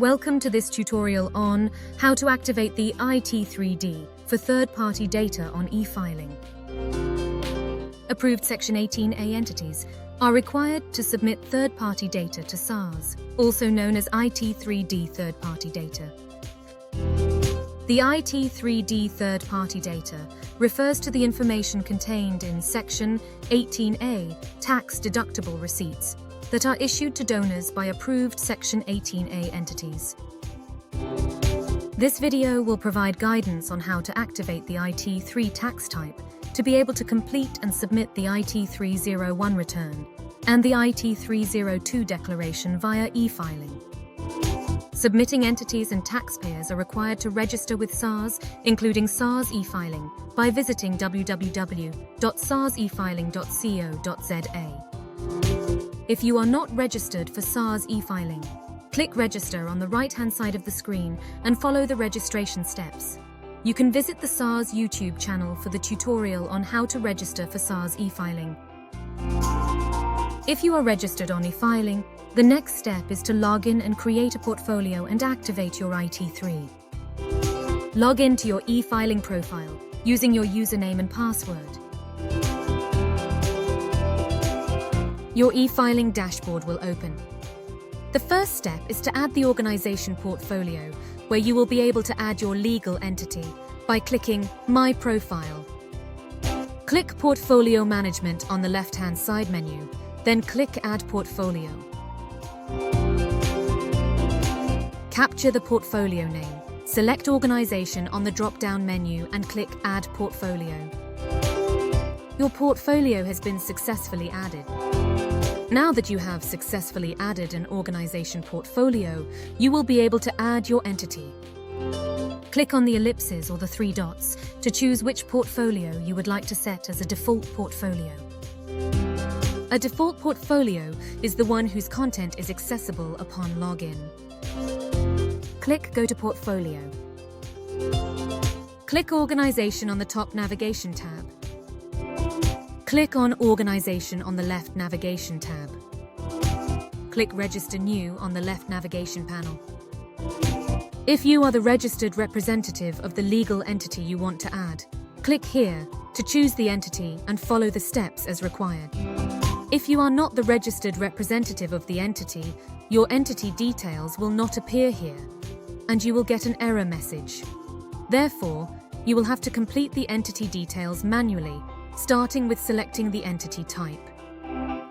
Welcome to this tutorial on how to activate the IT3D for third-party data on eFiling. Approved Section 18A entities are required to submit third-party data to SARS, also known as IT3D third-party data. The IT3D third-party data refers to the information contained in Section 18A tax-deductible receipts that are issued to donors by approved Section 18A entities. This video will provide guidance on how to activate the IT3 tax type to be able to complete and submit the IT301 return and the IT302 declaration via eFiling. Submitting entities and taxpayers are required to register with SARS, including SARS eFiling, by visiting www.sarsefiling.co.za. If you are not registered for SARS eFiling, click Register on the right-hand side of the screen and follow the registration steps. You can visit the SARS YouTube channel for the tutorial on how to register for SARS eFiling. If you are registered on eFiling, the next step is to log in and create a portfolio and activate your IT3. Log in to your eFiling profile using your username and password. Your eFiling dashboard will open. The first step is to add the organization portfolio, where you will be able to add your legal entity by clicking My Profile. Click Portfolio Management on the left-hand side menu, then click Add Portfolio. Capture the portfolio name. Select Organization on the drop-down menu and click Add Portfolio. Your portfolio has been successfully added. Now that you have successfully added an organization portfolio, you will be able to add your entity. Click on the ellipses or the three dots to choose which portfolio you would like to set as a default portfolio. A default portfolio is the one whose content is accessible upon login. Click Go to Portfolio. Click Organization on the top navigation tab. Click on Organization on the left navigation tab. Click Register New on the left navigation panel. If you are the registered representative of the legal entity you want to add, click here to choose the entity and follow the steps as required. If you are not the registered representative of the entity, your entity details will not appear here, and you will get an error message. Therefore, you will have to complete the entity details manually, starting with selecting the entity type.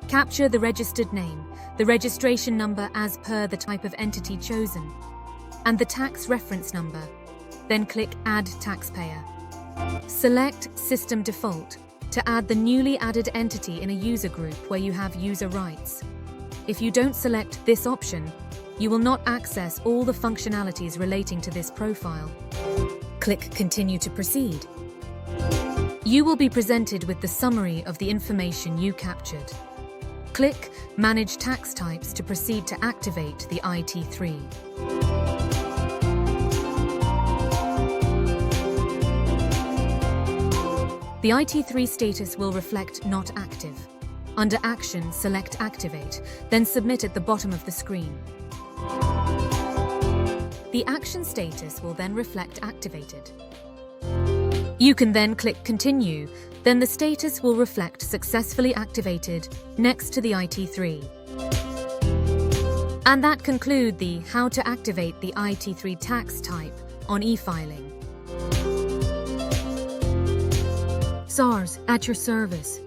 Capture the registered name, the registration number as per the type of entity chosen, and the tax reference number. Then click Add Taxpayer. Select System Default to add the newly added entity in a user group where you have user rights. If you don't select this option, you will not access all the functionalities relating to this profile. Click Continue to proceed. You will be presented with the summary of the information you captured. Click Manage Tax Types to proceed to activate the IT3. The IT3 status will reflect Not Active. Under Action, select Activate, then Submit at the bottom of the screen. The action status will then reflect Activated. You can then click Continue, then the status will reflect Successfully Activated next to the IT3. And that concludes the How to Activate the IT3 tax type on eFiling. SARS at your service.